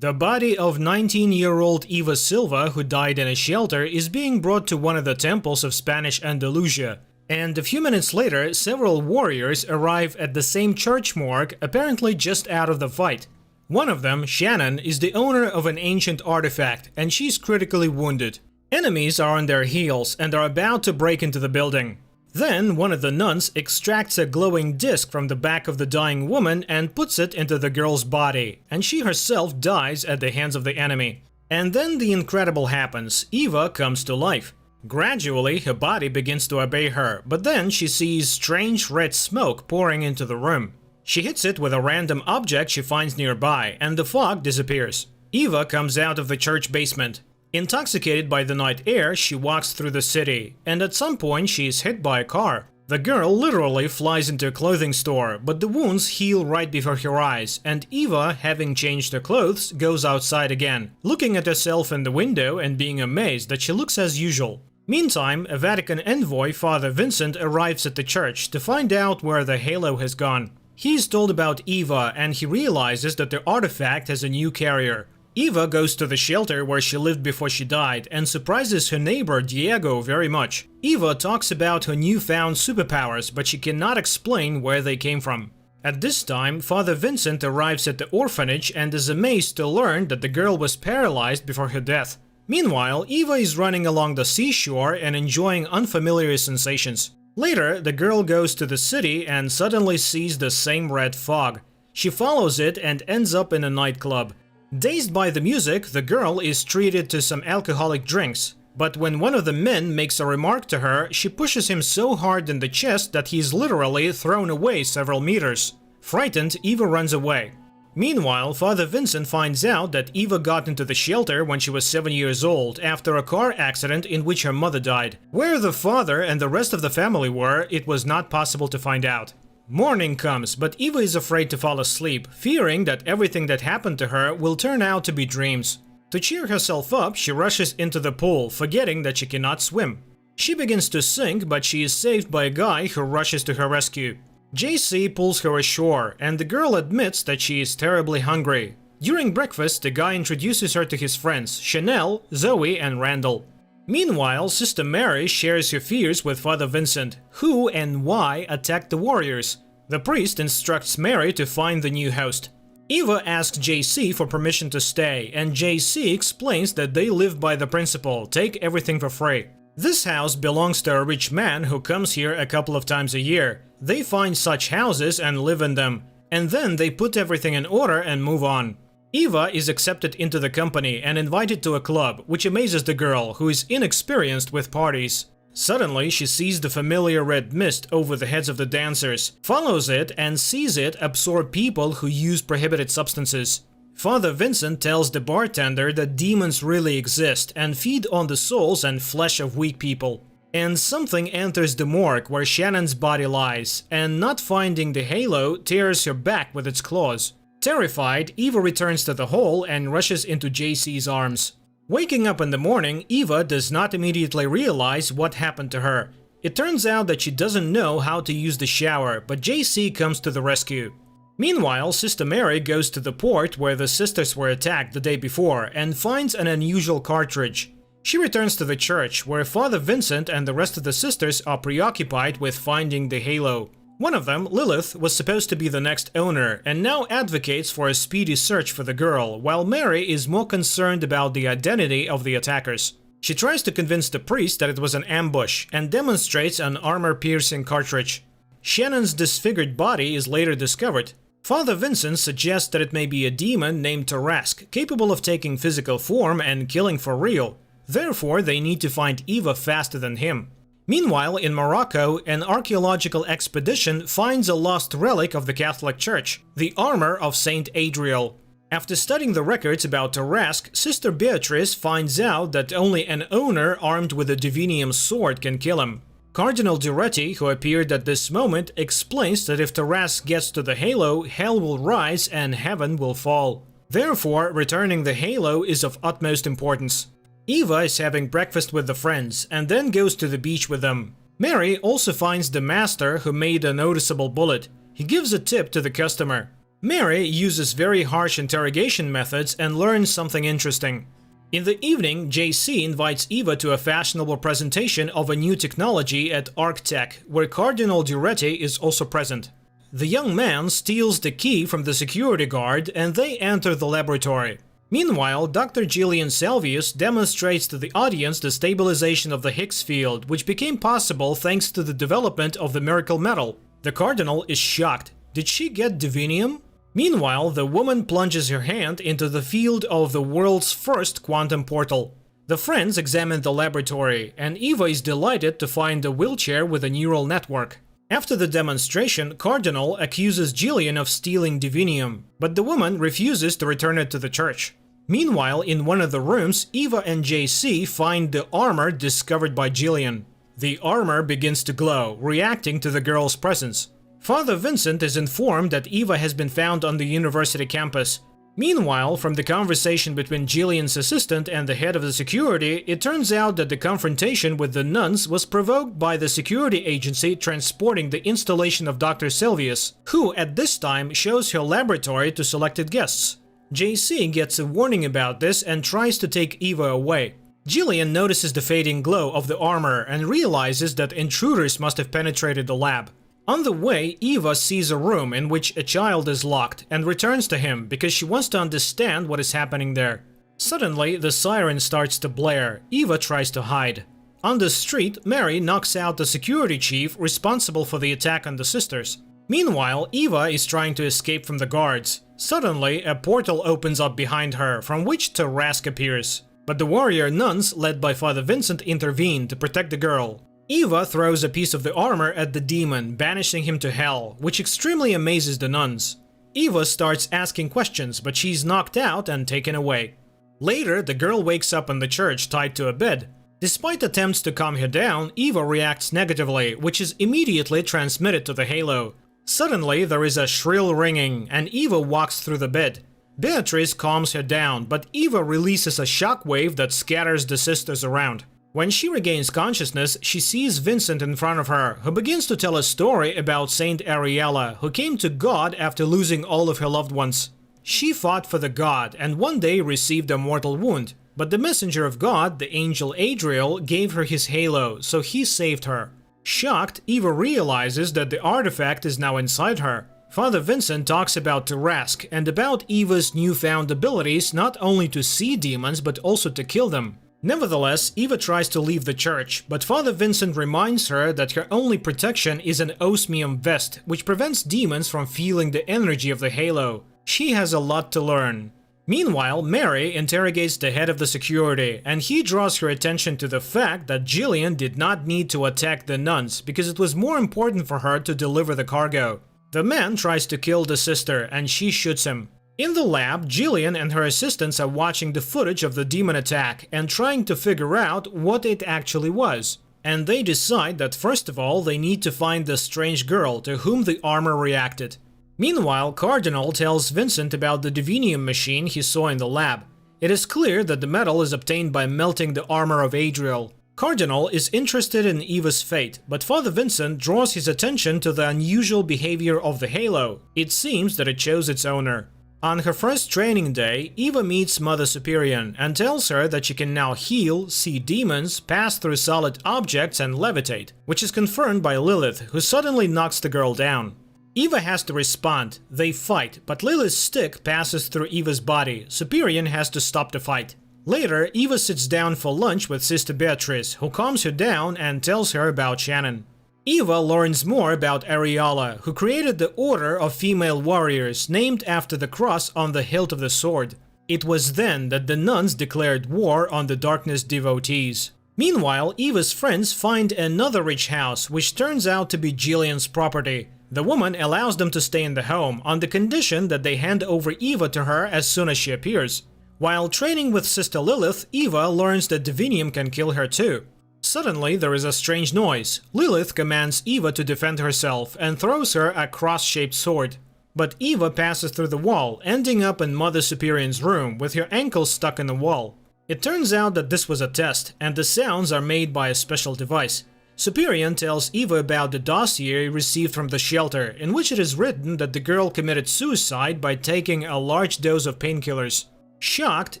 The body of 19-year-old Eva Silva, who died in a shelter, is being brought to one of the temples of Spanish Andalusia. And a few minutes later, several warriors arrive at the same church morgue, apparently just out of the fight. One of them, Shannon, is the owner of an ancient artifact, and she's critically wounded. Enemies are on their heels and are about to break into the building. Then, one of the nuns extracts a glowing disc from the back of the dying woman and puts it into the girl's body, and she herself dies at the hands of the enemy. And then the incredible happens. Eva comes to life. Gradually, her body begins to obey her, but then she sees strange red smoke pouring into the room. She hits it with a random object she finds nearby, and the fog disappears. Eva comes out of the church basement. Intoxicated by the night air, she walks through the city, and at some point she is hit by a car. The girl literally flies into a clothing store, but the wounds heal right before her eyes, and Eva, having changed her clothes, goes outside again, looking at herself in the window and being amazed that she looks as usual. Meantime, a Vatican envoy, Father Vincent, arrives at the church to find out where the halo has gone. He is told about Eva, and he realizes that the artifact has a new carrier. Eva goes to the shelter where she lived before she died and surprises her neighbor Diego very much. Eva talks about her newfound superpowers, but she cannot explain where they came from. At this time, Father Vincent arrives at the orphanage and is amazed to learn that the girl was paralyzed before her death. Meanwhile, Eva is running along the seashore and enjoying unfamiliar sensations. Later, the girl goes to the city and suddenly sees the same red fog. She follows it and ends up in a nightclub. Dazed by the music, the girl is treated to some alcoholic drinks. But when one of the men makes a remark to her, she pushes him so hard in the chest that he is literally thrown away several meters. Frightened, Eva runs away. Meanwhile, Father Vincent finds out that Eva got into the shelter when she was 7 years old after a car accident in which her mother died. Where the father and the rest of the family were, it was not possible to find out. Morning comes, but Eva is afraid to fall asleep, fearing that everything that happened to her will turn out to be dreams. To cheer herself up, she rushes into the pool, forgetting that she cannot swim. She begins to sink, but she is saved by a guy who rushes to her rescue. JC pulls her ashore, and the girl admits that she is terribly hungry. During breakfast, the guy introduces her to his friends, Chanel, Zoe, and Randall. Meanwhile, Sister Mary shares her fears with Father Vincent, who and why attacked the warriors. The priest instructs Mary to find the new host. Eva asks JC for permission to stay, and JC explains that they live by the principle, take everything for free. This house belongs to a rich man who comes here a couple of times a year. They find such houses and live in them, and then they put everything in order and move on. Eva is accepted into the company and invited to a club, which amazes the girl, who is inexperienced with parties. Suddenly, she sees the familiar red mist over the heads of the dancers, follows it, and sees it absorb people who use prohibited substances. Father Vincent tells the bartender that demons really exist and feed on the souls and flesh of weak people. And something enters the morgue where Shannon's body lies, and not finding the halo, tears her back with its claws. Terrified, Eva returns to the hall and rushes into JC's arms. Waking up in the morning, Eva does not immediately realize what happened to her. It turns out that she doesn't know how to use the shower, but JC comes to the rescue. Meanwhile, Sister Mary goes to the port where the sisters were attacked the day before and finds an unusual cartridge. She returns to the church, where Father Vincent and the rest of the sisters are preoccupied with finding the halo. One of them, Lilith, was supposed to be the next owner and now advocates for a speedy search for the girl, while Mary is more concerned about the identity of the attackers. She tries to convince the priest that it was an ambush and demonstrates an armor-piercing cartridge. Shannon's disfigured body is later discovered. Father Vincent suggests that it may be a demon named Tarrasque, capable of taking physical form and killing for real. Therefore, they need to find Eva faster than him. Meanwhile, in Morocco, an archaeological expedition finds a lost relic of the Catholic Church, the armor of Saint Adriel. After studying the records about Tarrasque, Sister Beatrice finds out that only an owner armed with a divinium sword can kill him. Cardinal Duretti, who appeared at this moment, explains that if Tarrasque gets to the halo, hell will rise and heaven will fall. Therefore, returning the halo is of utmost importance. Eva is having breakfast with the friends and then goes to the beach with them. Mary also finds the master who made a noticeable bullet. He gives a tip to the customer. Mary uses very harsh interrogation methods and learns something interesting. In the evening, JC invites Eva to a fashionable presentation of a new technology at ArcTech, where Cardinal Duretti is also present. The young man steals the key from the security guard and they enter the laboratory. Meanwhile, Dr. Gillian Salvius demonstrates to the audience the stabilization of the Higgs field, which became possible thanks to the development of the miracle metal. The Cardinal is shocked. Did she get divinium? Meanwhile, the woman plunges her hand into the field of the world's first quantum portal. The friends examine the laboratory, and Eva is delighted to find a wheelchair with a neural network. After the demonstration, Cardinal accuses Gillian of stealing divinium, but the woman refuses to return it to the church. Meanwhile, in one of the rooms, Eva and JC find the armor discovered by Gillian. The armor begins to glow, reacting to the girl's presence. Father Vincent is informed that Eva has been found on the university campus. Meanwhile, from the conversation between Gillian's assistant and the head of the security, it turns out that the confrontation with the nuns was provoked by the security agency transporting the installation of Dr. Salvius, who at this time shows her laboratory to selected guests. JC gets a warning about this and tries to take Eva away. Gillian notices the fading glow of the armor and realizes that intruders must have penetrated the lab. On the way, Eva sees a room in which a child is locked and returns to him because she wants to understand what is happening there. Suddenly, the siren starts to blare. Eva tries to hide. On the street, Mary knocks out the security chief responsible for the attack on the sisters. Meanwhile, Eva is trying to escape from the guards. Suddenly, a portal opens up behind her, from which Tarrasque appears. But the warrior nuns, led by Father Vincent, intervene to protect the girl. Eva throws a piece of the armor at the demon, banishing him to hell, which extremely amazes the nuns. Eva starts asking questions, but she's knocked out and taken away. Later, the girl wakes up in the church tied to a bed. Despite attempts to calm her down, Eva reacts negatively, which is immediately transmitted to the halo. Suddenly, there is a shrill ringing, and Eva walks through the bed. Beatrice calms her down, but Eva releases a shockwave that scatters the sisters around. When she regains consciousness, she sees Vincent in front of her, who begins to tell a story about Saint Ariella, who came to God after losing all of her loved ones. She fought for the god and one day received a mortal wound, but the messenger of God, the angel Adriel, gave her his halo, so he saved her. Shocked, Eva realizes that the artifact is now inside her. Father Vincent talks about Tarrasque and about Eva's newfound abilities not only to see demons but also to kill them. Nevertheless, Eva tries to leave the church, but Father Vincent reminds her that her only protection is an osmium vest, which prevents demons from feeling the energy of the halo. She has a lot to learn. Meanwhile, Mary interrogates the head of the security, and he draws her attention to the fact that Gillian did not need to attack the nuns because it was more important for her to deliver the cargo. The man tries to kill the sister, and she shoots him. In the lab, Gillian and her assistants are watching the footage of the demon attack and trying to figure out what it actually was. And they decide that first of all they need to find the strange girl to whom the armor reacted. Meanwhile, Cardinal tells Vincent about the divinium machine he saw in the lab. It is clear that the metal is obtained by melting the armor of Adriel. Cardinal is interested in Eva's fate, but Father Vincent draws his attention to the unusual behavior of the halo. It seems that it chose its owner. On her first training day, Eva meets Mother Superior and tells her that she can now heal, see demons, pass through solid objects and levitate, which is confirmed by Lilith, who suddenly knocks the girl down. Eva has to respond. They fight, but Lilith's stick passes through Eva's body. Superior has to stop the fight. Later, Eva sits down for lunch with Sister Beatrice, who calms her down and tells her about Shannon. Eva learns more about Ariella, who created the Order of Female Warriors, named after the cross on the hilt of the sword. It was then that the nuns declared war on the darkness devotees. Meanwhile, Eva's friends find another rich house, which turns out to be Gillian's property. The woman allows them to stay in the home, on the condition that they hand over Eva to her as soon as she appears. While training with Sister Lilith, Eva learns that divinium can kill her too. Suddenly, there is a strange noise. Lilith commands Eva to defend herself and throws her a cross-shaped sword. But Eva passes through the wall, ending up in Mother Superior's room with her ankles stuck in the wall. It turns out that this was a test, and the sounds are made by a special device. Superion tells Eva about the dossier received from the shelter, in which it is written that the girl committed suicide by taking a large dose of painkillers. Shocked,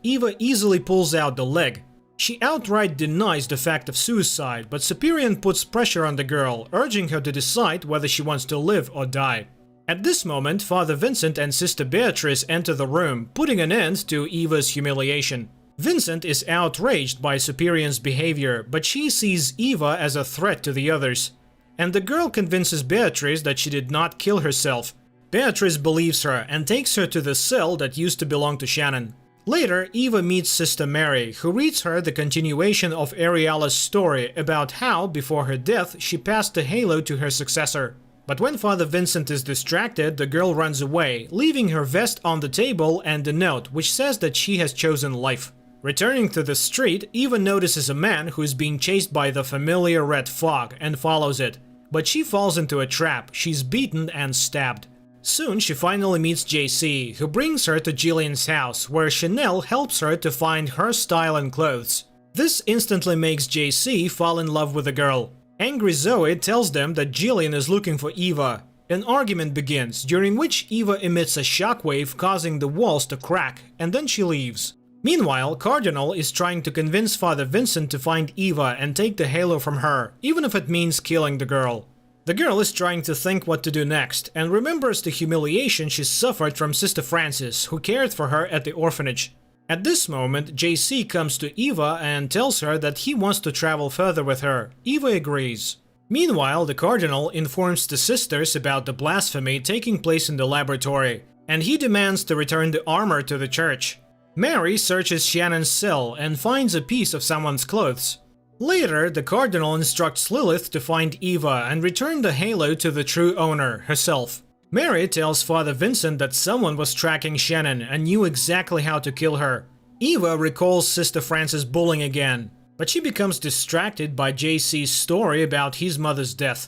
Eva easily pulls out the leg. She outright denies the fact of suicide, but Superion puts pressure on the girl, urging her to decide whether she wants to live or die. At this moment, Father Vincent and Sister Beatrice enter the room, putting an end to Eva's humiliation. Vincent is outraged by Superion's behavior, but she sees Eva as a threat to the others. And the girl convinces Beatrice that she did not kill herself. Beatrice believes her and takes her to the cell that used to belong to Shannon. Later, Eva meets Sister Mary, who reads her the continuation of Arialla's story about how, before her death, she passed the halo to her successor. But when Father Vincent is distracted, the girl runs away, leaving her vest on the table and a note which says that she has chosen life. Returning to the street, Eva notices a man who is being chased by the familiar red fog and follows it. But she falls into a trap, she's beaten and stabbed. Soon she finally meets JC, who brings her to Jillian's house, where Chanel helps her to find her style and clothes. This instantly makes JC fall in love with the girl. Angry Zoe tells them that Jillian is looking for Eva. An argument begins, during which Eva emits a shockwave causing the walls to crack, and then she leaves. Meanwhile, Cardinal is trying to convince Father Vincent to find Eva and take the halo from her, even if it means killing the girl. The girl is trying to think what to do next, and remembers the humiliation she suffered from Sister Frances, who cared for her at the orphanage. At this moment, JC comes to Eva and tells her that he wants to travel further with her. Eva agrees. Meanwhile, the Cardinal informs the sisters about the blasphemy taking place in the laboratory, and he demands to return the armor to the church. Mary searches Shannon's cell and finds a piece of someone's clothes. Later, the Cardinal instructs Lilith to find Eva and return the halo to the true owner, herself. Mary tells Father Vincent that someone was tracking Shannon and knew exactly how to kill her. Eva recalls Sister Frances' bullying again, but she becomes distracted by JC's story about his mother's death.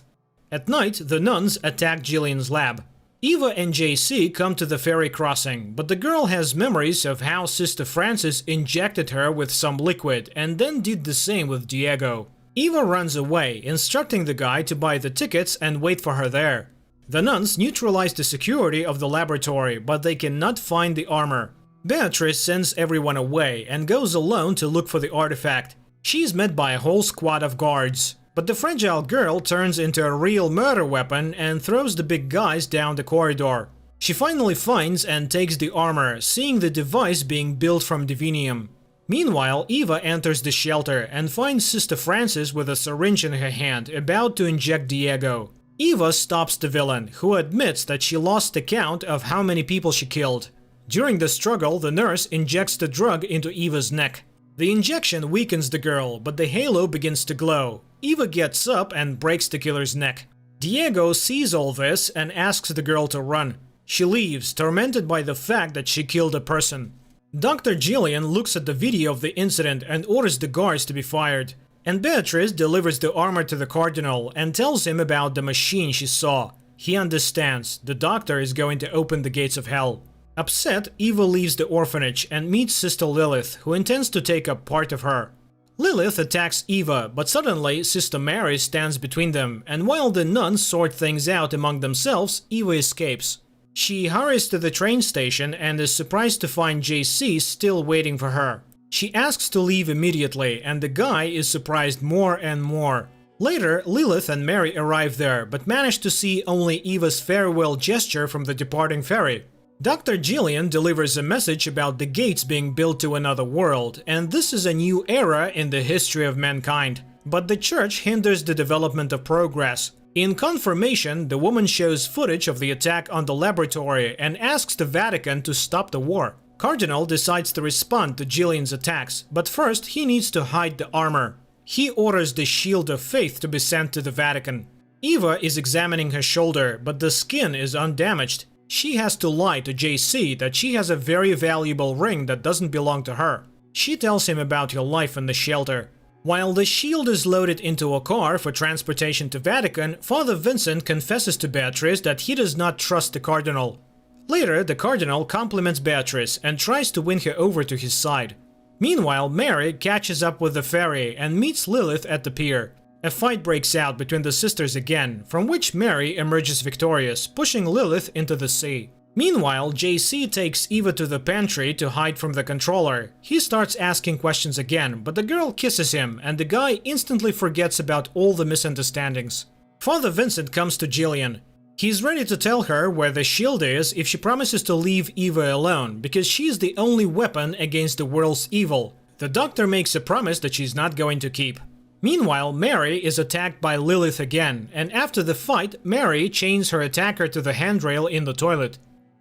At night, the nuns attack Jillian's lab. Eva and JC come to the ferry crossing, but the girl has memories of how Sister Frances injected her with some liquid and then did the same with Diego. Eva runs away, instructing the guy to buy the tickets and wait for her there. The nuns neutralize the security of the laboratory, but they cannot find the armor. Beatrice sends everyone away and goes alone to look for the artifact. She is met by a whole squad of guards. But the fragile girl turns into a real murder weapon and throws the big guys down the corridor. She finally finds and takes the armor, seeing the device being built from divinium. Meanwhile, Eva enters the shelter and finds Sister Frances with a syringe in her hand, about to inject Diego. Eva stops the villain, who admits that she lost the count of how many people she killed. During the struggle, the nurse injects the drug into Eva's neck. The injection weakens the girl, but the halo begins to glow. Eva gets up and breaks the killer's neck. Diego sees all this and asks the girl to run. She leaves, tormented by the fact that she killed a person. Dr. Jillian looks at the video of the incident and orders the guards to be fired. And Beatrice delivers the armor to the Cardinal and tells him about the machine she saw. He understands. The doctor is going to open the gates of hell. Upset, Eva leaves the orphanage and meets Sister Lilith, who intends to take up part of her. Lilith attacks Eva, but suddenly Sister Mary stands between them, and while the nuns sort things out among themselves, Eva escapes. She hurries to the train station and is surprised to find JC still waiting for her. She asks to leave immediately, and the guy is surprised more and more. Later, Lilith and Mary arrive there, but manage to see only Eva's farewell gesture from the departing ferry. Dr. Jillian delivers a message about the gates being built to another world, and this is a new era in the history of mankind. But the church hinders the development of progress. In confirmation, the woman shows footage of the attack on the laboratory and asks the Vatican to stop the war. Cardinal decides to respond to Jillian's attacks, but first he needs to hide the armor. He orders the Shield of Faith to be sent to the Vatican. Eva is examining her shoulder, but the skin is undamaged. She has to lie to JC that she has a very valuable ring that doesn't belong to her. She tells him about her life in the shelter. While the shield is loaded into a car for transportation to Vatican, Father Vincent confesses to Beatrice that he does not trust the Cardinal. Later, the Cardinal compliments Beatrice and tries to win her over to his side. Meanwhile, Mary catches up with the ferry and meets Lilith at the pier. A fight breaks out between the sisters again, from which Mary emerges victorious, pushing Lilith into the sea. Meanwhile, JC takes Eva to the pantry to hide from the controller. He starts asking questions again, but the girl kisses him, and the guy instantly forgets about all the misunderstandings. Father Vincent comes to Jillian. He's ready to tell her where the shield is if she promises to leave Eva alone, because she's the only weapon against the world's evil. The doctor makes a promise that she's not going to keep. Meanwhile, Mary is attacked by Lilith again, and after the fight, Mary chains her attacker to the handrail in the toilet.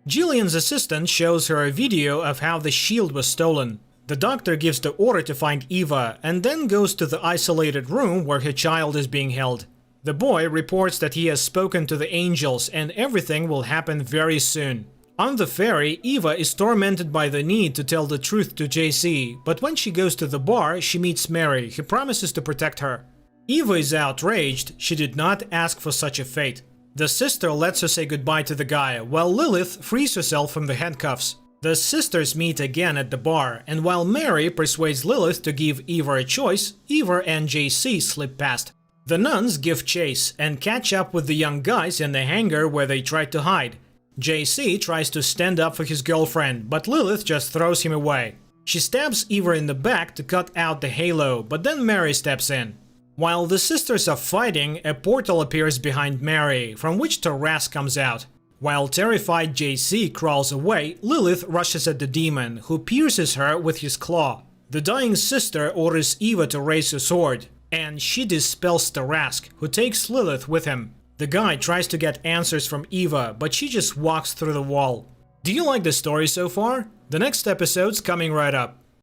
Jillian's assistant shows her a video of how the shield was stolen. The doctor gives the order to find Eva, and then goes to the isolated room where her child is being held. The boy reports that he has spoken to the angels and everything will happen very soon. On the ferry, Eva is tormented by the need to tell the truth to JC, but when she goes to the bar, she meets Mary, who promises to protect her. Eva is outraged. She did not ask for such a fate. The sister lets her say goodbye to the guy, while Lilith frees herself from the handcuffs. The sisters meet again at the bar, and while Mary persuades Lilith to give Eva a choice, Eva and JC slip past. The nuns give chase and catch up with the young guys in the hangar where they tried to hide. JC tries to stand up for his girlfriend, but Lilith just throws him away. She stabs Eva in the back to cut out the halo, but then Mary steps in. While the sisters are fighting, a portal appears behind Mary, from which Taras comes out. While terrified JC crawls away, Lilith rushes at the demon, who pierces her with his claw. The dying sister orders Eva to raise her sword, and she dispels Tarask, who takes Lilith with him. The guy tries to get answers from Eva, but she just walks through the wall. Do you like the story so far? The next episode's coming right up.